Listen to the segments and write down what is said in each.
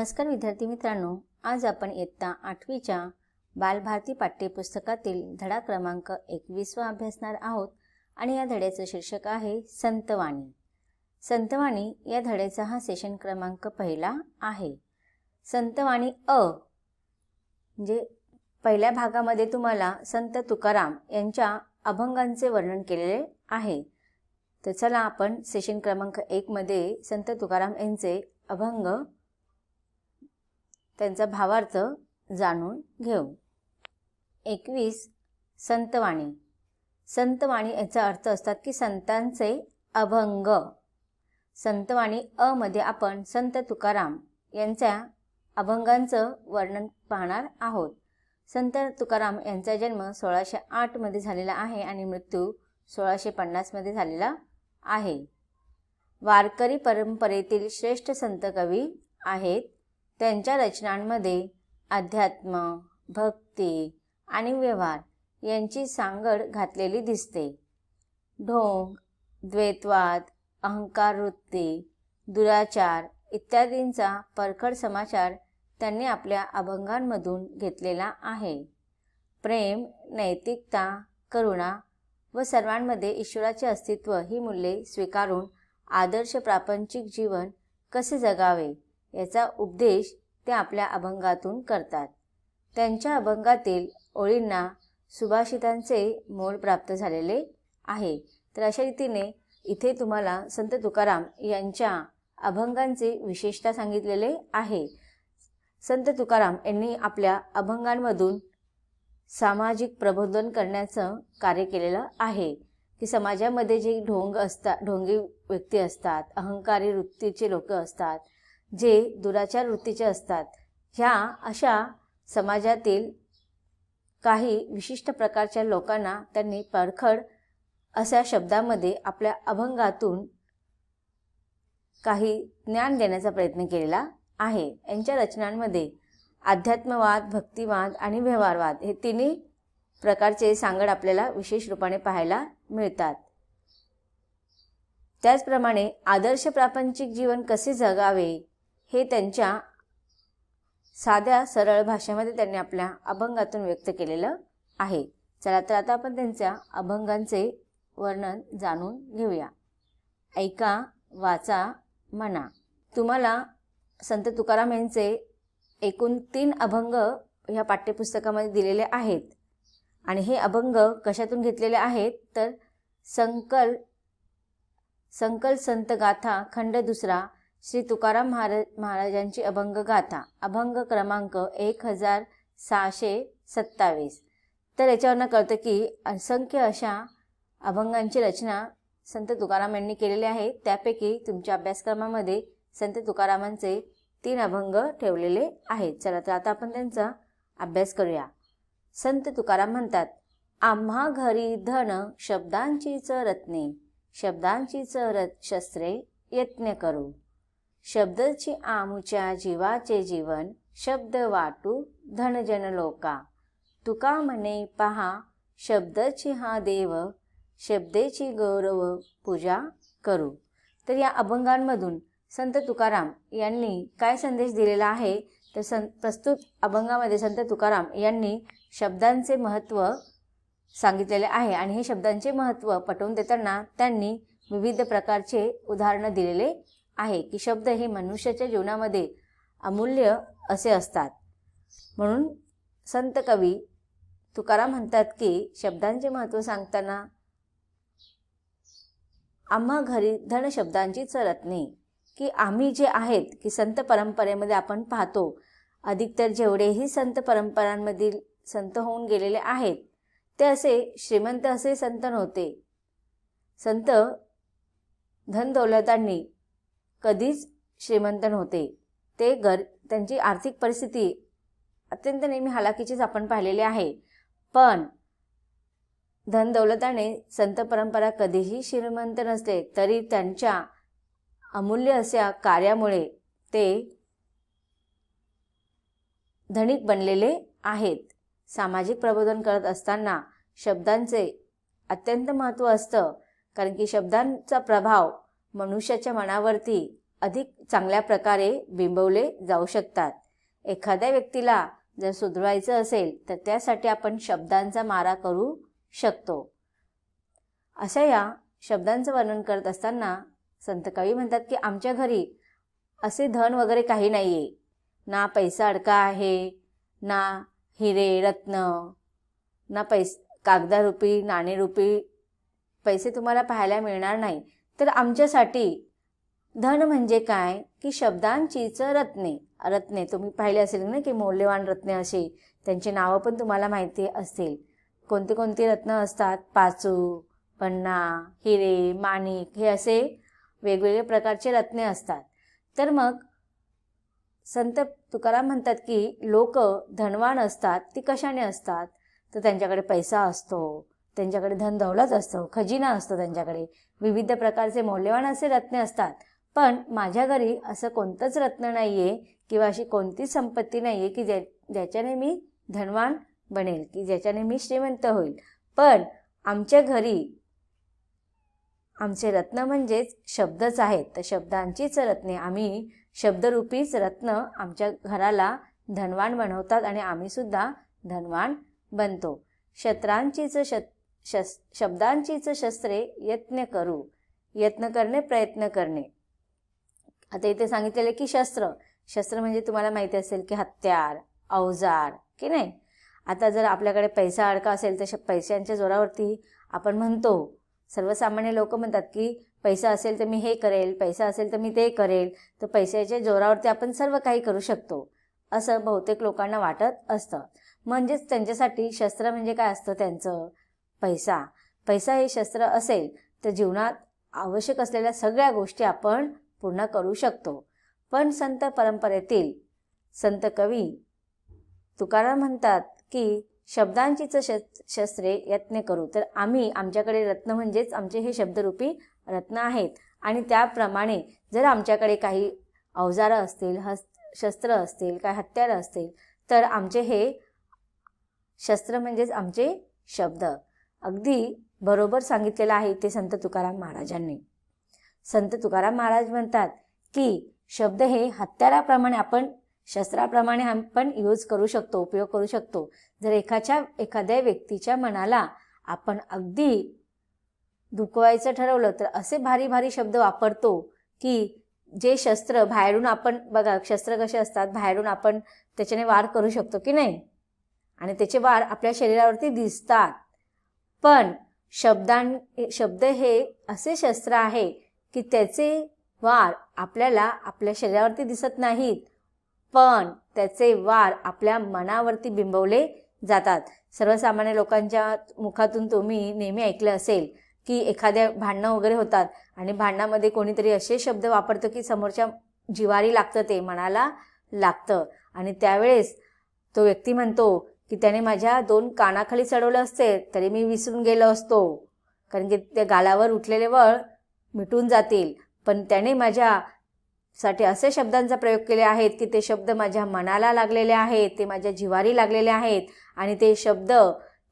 नमस्कार विद्यार्थी मित्रांनो, आज आपण इयत्ता 8वीच्या बालभारती पाठ्यपुस्तकातील धडा क्रमांक 21 अभ्यासणार आहोत आणि या धड्याचं शीर्षक आहे संतवाणी। संतवाणी या धड्याचा हा सेशन क्रमांक पहिला आहे। संतवाणी म्हणजे पहिल्या भागामध्ये तुम्हाला संत तुकाराम यांच्या अभंगांचे वर्णन केलेले आहे। तर चला आपण सेशन क्रमांक 1 मध्ये संत तुकाराम यांचे अभंग त्यांचा भावार्थ जाणून घेऊ। 21 संतवाणी। संतवाणी याचा अर्थ असतात की संतांचे अभंग। संतवाणी मध्ये आपण संत तुकाराम यांच्या अभंगांचं वर्णन पाहणार आहोत। संत तुकाराम यांचा जन्म 1608 मध्ये झालेला आहे आणि मृत्यू 1650 मध्ये झालेला आहे। वारकरी परंपरेतील श्रेष्ठ संत कवी आहेत। त्यांच्या रचनांमध्ये अध्यात्म, भक्ती आणि व्यवहार यांची सांगड घातलेली दिसते। ढोंग, द्वैतवाद, अहंकार वृत्ती, दुराचार इत्यादींचा परखड समाचार त्यांनी आपल्या अभंगांमधून घेतलेला आहे। प्रेम, नैतिकता, करुणा व सर्वांमध्ये ईश्वराचे अस्तित्व ही मूल्ये स्वीकारून आदर्श प्रापंचिक जीवन कसे जगावे याचा उपदेश ते आपल्या अभंगातून करतात। त्यांच्या अभंगातील ओळींना सुभाषितांचे मोल प्राप्त झालेले आहे। तर अशा रीतीने इथे तुम्हाला संत तुकाराम यांच्या अभंगांचे विशेषता सांगितलेले आहे। संत तुकाराम यांनी आपल्या अभंगांमधून सामाजिक प्रबोधन करण्याचं कार्य केलेलं आहे की समाजामध्ये जे ढोंगी व्यक्ती असतात, अहंकारी वृत्तीचे लोक असतात, जे दुराचार वृत्तीचे असतात, ह्या अशा समाजातील काही विशिष्ट प्रकारच्या लोकांना त्यांनी परखड अशा शब्दामध्ये आपल्या अभंगातून काही ज्ञान देण्याचा प्रयत्न केलेला आहे। यांच्या रचनांमध्ये अध्यात्मवाद, भक्तिवाद आणि व्यवहारवाद हे तिन्ही प्रकारचे सांगड आपल्याला विशेष रूपाने पाहायला मिळतात। त्याचप्रमाणे आदर्श प्रापंचिक जीवन कसे जगावे हे त्यांच्या साध्या सरळ भाषेमध्ये त्यांनी आपल्या अभंगातून व्यक्त केलेलं आहे। चला तर आता आपण त्यांच्या अभंगांचे वर्णन जाणून घेऊया। ऐका, वाचा, म्हणा। तुम्हाला संत तुकाराम यांचे एकूण 3 अभंग ह्या पाठ्यपुस्तकामध्ये दिलेले आहेत आणि हे अभंग कशातून घेतलेले आहेत तर संकल संत गाथा खंड 2 श्री तुकाराम महाराजांची अभंग गाथा, अभंग क्रमांक 1627। तर याच्यावरनं कळतं की असंख्य अशा अभंगांची रचना संत तुकाराम यांनी केलेली आहे। त्यापैकी तुमच्या अभ्यासक्रमामध्ये संत तुकारामांचे 3 अभंग ठेवलेले आहेत। चला तर आता आपण त्यांचा अभ्यास करूया। संत तुकाराम म्हणतात, आम्हा घरी धन शब्दांचीच रत्ने, शब्दांचीच शस्त्रे यत्न करू। शब्दची आमुच्या जीवाचे जीवन, शब्द वाटू धनजन लोका। तुका म्हणे पहा शब्दची हा देव, शब्देची गौरव पूजा करू। तर या अभंगांमधून संत तुकाराम यांनी काय संदेश दिलेला आहे तर प्रस्तुत अभंगामध्ये संत तुकाराम यांनी शब्दांचे महत्त्व सांगितलेले आहे आणि हे शब्दांचे महत्त्व पटवून देताना त्यांनी विविध प्रकारचे उदाहरणं दिलेले आहे की शब्द हे मनुष्याच्या जीवनामध्ये अमूल्य असे असतात। म्हणून संत कवी तुकाराम म्हणतात की शब्दांचे महत्त्व सांगताना आम्हा घरी धन शब्दांचीच रत्ने, की आम्ही जे आहेत की संत परंपरेमध्ये आपण पाहतो अधिकतर जेवढेही संत परंपरांमधील संत होऊन गेलेले आहेत ते असे श्रीमंत असे संत नव्हते। संत धन दौलतांनी कधीच श्रीमंत नव्हते। त्यांची आर्थिक परिस्थिती अत्यंत नेहमी हालाकीचीच आपण पाहिलेली आहे। पण धन दौलताने संत परंपरा कधीही श्रीमंत नसले तरी त्यांच्या अमूल्य अशा कार्यामुळे ते धनिक बनलेले आहेत। सामाजिक प्रबोधन करत असताना शब्दांचे अत्यंत महत्त्व असतं, कारण की शब्दांचा प्रभाव मनुष्याच्या मनावरती अधिक चांगल्या प्रकारे बिंबवले जाऊ शकतात. एखाद्या व्यक्तीला जर सुधरवायचं असेल तर त्यासाठी आपण शब्दांचा मारा करू शकतो. अशा या शब्दांचं वर्णन करत असताना संत कवी म्हणतात की आमच्या घरी असे धन वगैरे काही नाही आहे, ना पैसा अडका आहे, ना हिरे रत्न, ना कागदारूपी नाणेरूपी पैसे तुम्हाला पाहायला मिळणार नाही. तर आमच्यासाठी धन म्हणजे काय की शब्दांचीच रत्ने. रत्ने तुम्ही पाहिले असेल ना की मौल्यवान रत्ने असे त्यांची नावं पण तुम्हाला माहिती असतील. कोणती कोणती रत्न असतात? पाचू, पन्ना, हिरे, माणिक हे असे वेगवेगळे प्रकारचे रत्ने असतात. तर मग संत तुकाराम म्हणतात की लोक धनवान असतात ती कशाने असतात? तर त्यांच्याकडे पैसा असतो, त्यांच्याकडे धन दौलत असतो, खजिना असतो, त्यांच्याकडे विविध प्रकारचे मौल्यवान असे रत्ने असतात. पण माझ्या घरी असं कोणतंच रत्न नाही आहे किंवा अशी कोणतीच संपत्ती नाही आहे की ज्याच्याने मी धनवान बनेल, की ज्याच्याने मी श्रीमंत होईल. पण आमच्या घरी आमचे रत्न म्हणजेच शब्दच आहेत. तर शब्दांचीच रत्ने, आम्ही शब्दरूपीच रत्न आमच्या घराला धनवान बनवतात आणि आम्ही सुद्धा धनवान बनतो. शब्दांचीच शस्त्रे यत्न करू. यत्न करणे, प्रयत्न करणे. आता इथे सांगितलेले की शस्त्र म्हणजे तुम्हाला माहिती असेल की हत्यार, अवजार की नाही. आता जर आपल्याकडे पैसा अडका असेल तर पैशांच्या जोरावरती आपण म्हणतो, सर्वसामान्य लोक म्हणतात की पैसा असेल तर मी हे करेल, पैसा असेल तर मी ते करेल. तर पैशाच्या जोरावरती आपण सर्व काही करू शकतो असं बहुतेक लोकांना वाटत असतं. म्हणजेच त्यांच्यासाठी शस्त्र म्हणजे काय असतं? त्यांचं पैसा हे शस्त्र असेल तर जीवनात आवश्यक असलेल्या सगळ्या गोष्टी आपण पूर्ण करू शकतो. पण संत परंपरेतील संत कवी तुकाराम म्हणतात की शब्दांचीच शस्त्रे यत्न करू. तर आमच्याकडे रत्न म्हणजेच आमचे हे शब्दरूपी रत्न आहेत आणि त्याप्रमाणे जर आमच्याकडे काही अवजारं असतील, शस्त्र असतील, काही हत्यार असतील तर आमचे हे शस्त्र म्हणजेच आमचे शब्द. अगदी बरोबर सांगितलेलं आहे ते संत तुकाराम महाराजांनी. संत तुकाराम महाराज म्हणतात की शब्द हे हत्याराप्रमाणे आपण शस्त्राप्रमाणे आपण यूज करू शकतो, उपयोग करू शकतो. जर एखाद्या व्यक्तीच्या मनाला आपण अगदी दुखवायचं ठरवलं तर असे भारी भारी शब्द वापरतो की जे शस्त्र बाहेरून आपण बघा, शस्त्र कसे असतात, बाहेरून आपण त्याच्याने वार करू शकतो की नाही आणि त्याचे वार आपल्या शरीरावरती दिसतात. पण शब्द हे असे शस्त्र आहे की त्याचे वार आपल्याला आपल्या शरीरावरती दिसत नाहीत, पण त्याचे वार आपल्या मनावरती बिंबवले जातात. सर्वसामान्य लोकांच्या मुखातून तुम्ही नेहमी ऐकलं असेल की एखाद्या भांडणं वगैरे होतात आणि भांडणामध्ये कोणीतरी असे शब्द वापरतो की समोरच्या जिवारी लागतं, ते मनाला लागतं आणि त्यावेळेस तो व्यक्ती म्हणतो की त्याने माझ्या 2 कानाखाली चढवलं असते तरी मी विसरून गेलो असतो, कारण की त्या गालावर उठलेले वळ मिटून जातील. पण त्याने माझ्यासाठी असे शब्दांचा प्रयोग केले आहेत की ते शब्द माझ्या मनाला लागलेले आहेत, ते माझ्या जिवारी लागलेले आहेत आणि ते शब्द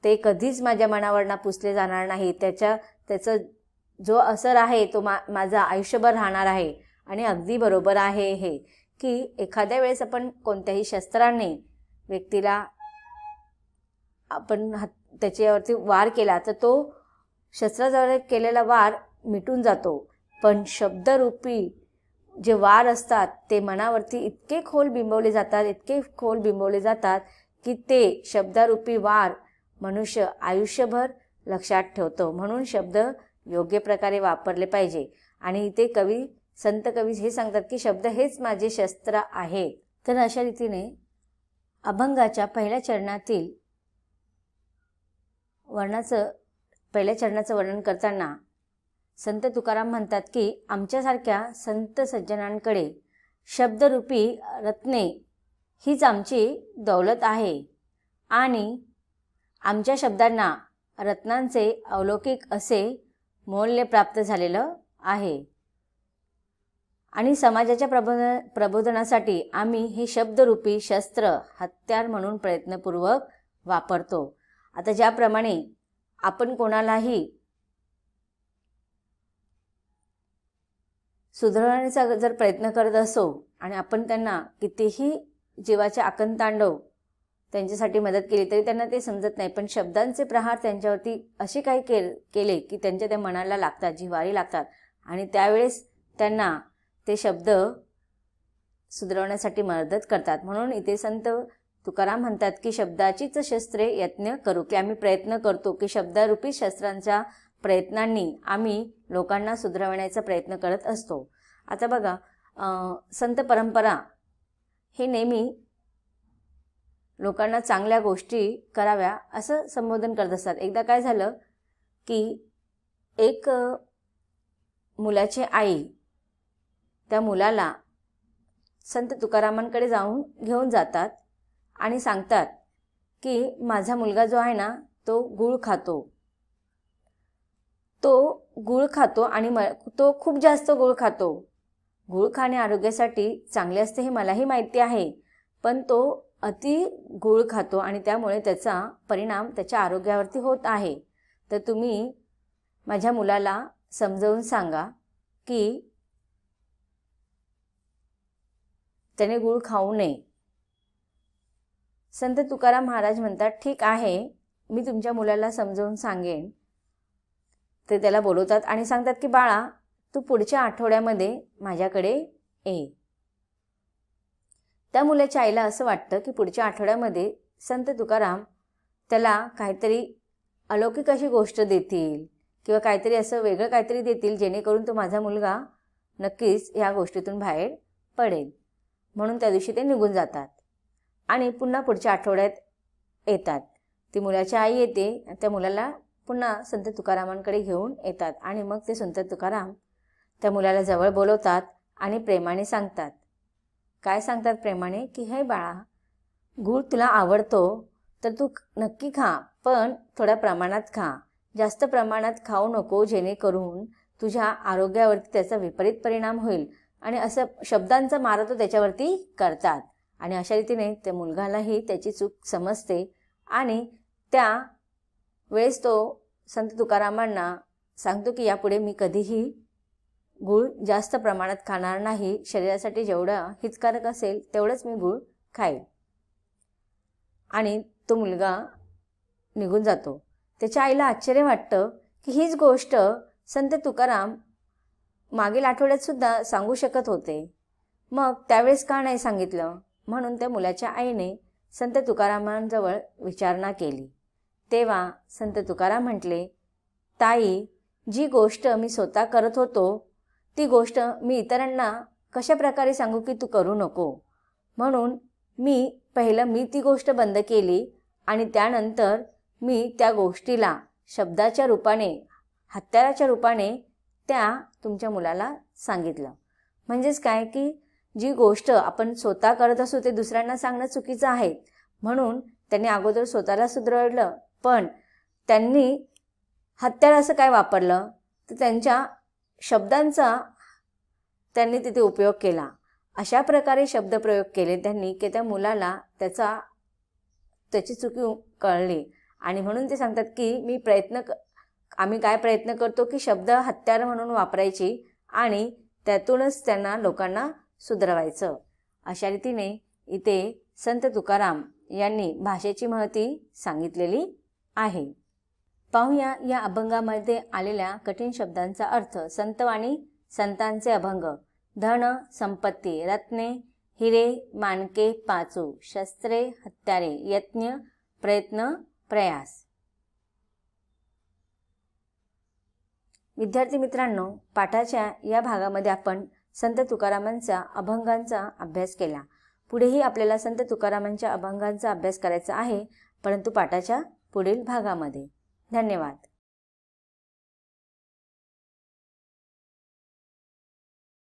ते कधीच माझ्या मनावरनं पुसले जाणार नाही. त्याचा जो असर आहे तो माझा आयुष्यभर राहणार आहे. आणि अगदी बरोबर आहे हे की एखाद्या वेळेस आपण कोणत्याही शस्त्राने व्यक्तीला आपण त्याच्यावरती वार केला तर तो शस्त्राद्वारे केलेला वार मिटून जातो. पण शब्दरूपी जे वार असतात ते मनावरती इतके खोल बिंबवले जातात की ते शब्दरूपी वार मनुष्य आयुष्यभर लक्षात ठेवतो. म्हणून शब्द योग्य प्रकारे वापरले पाहिजे. आणि इथे संत कवी हे सांगतात की शब्द हेच माझे शस्त्र आहे. तर अशा रीतीने अभंगाच्या पहिल्या चरणाचं वर्णन करताना संत तुकाराम म्हणतात की आमच्यासारख्या संत सज्जनांकडे शब्दरूपी रत्ने हीच आमची दौलत आहे आणि आमच्या शब्दांना रत्नांचे अलौकिक असे मौल्य प्राप्त झालेलं आहे आणि समाजाच्या प्रबोधनासाठी आम्ही हे शब्दरूपी शस्त्र हत्यार म्हणून प्रयत्नपूर्वक वापरतो. आता ज्याप्रमाणे आपण कोणालाही सुधारण्याचा जर प्रयत्न करत असो आणि आपण त्यांना कितीही जीवाचे आकंतांडव त्यांच्यासाठी मदत केली तरी त्यांना ते समजत नाही, पण शब्दांचे प्रहार त्यांच्यावरती असे काही केले की त्यांच्या त्या मनाला लागतात, जिव्हारी लागतात आणि त्यावेळेस त्यांना ते शब्द सुधारवण्यासाठी मदत करतात. म्हणून इथे संत तुकाराम म्हणतात की शब्दाचीच शस्त्रे यत्न करू, की आम्ही प्रयत्न करतो की शब्दरूपी शस्त्रांच्या प्रयत्नांनी आम्ही लोकांना सुधारवण्याचा प्रयत्न करत असतो. आता बघा, संत परंपरा हे नेहमी लोकांना चांगल्या गोष्टी कराव्या असं संबोधन करत असतात. एकदा काय झालं की एक मुलाची आई त्या मुलाला संत तुकारामांकडे घेऊन जातात आणि सांगतात की माझा मुलगा जो आहे ना तो गूळ खातो आणि तो खूप जास्त गूळ खातो. गूळ खाणे आरोग्यासाठी चांगले असते हे मलाही माहिती आहे, पण तो अति गूळ खातो आणि त्यामुळे त्याचा परिणाम त्याच्या आरोग्यावरती होत आहे. तर तुम्ही माझ्या मुलाला समजावून सांगा की त्याने गूळ खाऊ नये. संत तुकाराम महाराज म्हणतात, ठीक आहे, मी तुमच्या मुलाला समजावून सांगेन. ते त्याला बोलवतात आणि सांगतात की बाळा, तू पुढच्या आठवड्यामध्ये माझ्याकडे ये. त्या मुलाच्या आईला असं वाटतं की पुढच्या आठवड्यामध्ये संत तुकाराम त्याला काहीतरी अलौकिक अशी गोष्ट देतील किंवा काहीतरी असं वेगळं काहीतरी देतील जेणेकरून तो माझा मुलगा नक्कीच ह्या गोष्टीतून बाहेर पडेल. म्हणून त्या दिवशी ते निघून जातात आणि पुन्हा पुढच्या आठवड्यात येतात. ती मुलाची आई येते, त्या मुलाला पुन्हा संत तुकारामांकडे घेऊन येतात आणि मग ते संत तुकाराम त्या मुलाला जवळ बोलवतात आणि प्रेमाने सांगतात. काय सांगतात प्रेमाने की हे बाळा, गूळ तुला आवडतो तर तू नक्की खा, पण थोड्या प्रमाणात खा. जास्त प्रमाणात खाऊ नको जेणेकरून तुझ्या आरोग्यावरती त्याचा विपरीत परिणाम होईल. आणि असं शब्दांचा मारा तो त्याच्यावरती करतात आणि अशा रीतीने त्या मुलगालाही त्याची चूक समजते आणि त्या वेळेस तो संत तुकारामांना सांगतो की यापुढे मी कधीही गूळ जास्त प्रमाणात खाणार नाही. शरीरासाठी जेवढं हितकारक असेल तेवढंच मी गूळ खाईल. आणि तो मुलगा निघून जातो. त्याच्या आईला आश्चर्य वाटतं की हीच गोष्ट संत तुकाराम मागील आठवड्यात सुद्धा सांगू शकत होते, मग त्यावेळेस का नाही सांगितलं. म्हणून त्या मुलाच्या आईने संत तुकारामांजवळ विचारणा केली. तेव्हा संत तुकाराम म्हटले, ताई, जी गोष्ट मी स्वतः करत होतो ती गोष्ट मी इतरांना कशा प्रकारे सांगू की तू करू नको. म्हणून मी ती गोष्ट बंद केली आणि त्यानंतर मी त्या गोष्टीला शब्दाच्या रूपाने, हत्याराच्या रूपाने त्या तुमच्या मुलाला सांगितलं. म्हणजेच काय की जी गोष्ट आपण स्वतः करत असू ते दुसऱ्यांना सांगणं चुकीचं आहे. म्हणून त्यांनी अगोदर स्वतःला सुधारलं, पण त्यांनी हत्यार असं काय वापरलं तर त्यांच्या शब्दांचा त्यांनी तिथे उपयोग केला. अशा प्रकारे शब्दप्रयोग केले त्यांनी की त्या मुलाला त्याची चुकी कळली. आणि म्हणून ते सांगतात की आम्ही काय प्रयत्न करतो की शब्द हत्यार म्हणून वापरायची आणि त्यातूनच त्यांना लोकांना सुधारवायचं. अशा रीतीने इथे संत तुकाराम यांनी भाषेची महती सांगितलेली आहे. पाहूया या अभंगामध्ये आलेल्या कठीण शब्दांचा अर्थ. संतवाणी, संतांचे अभंग. धन, संपत्ती, रत्ने, हिरे, माणके, पाचू, शस्त्रे, हत्यारे, यत्न, प्रयत्न, प्रयास. विद्यार्थी मित्रांनो, पाठाच्या या भागामध्ये आपण संत तुकारामांच्या अभंगांचा अभ्यास केला. पुढेही आपल्याला संत तुकारामांच्या अभंगांचा अभ्यास करायचा आहे, परंतु पाठाच्या पुढील भागामध्ये. धन्यवाद.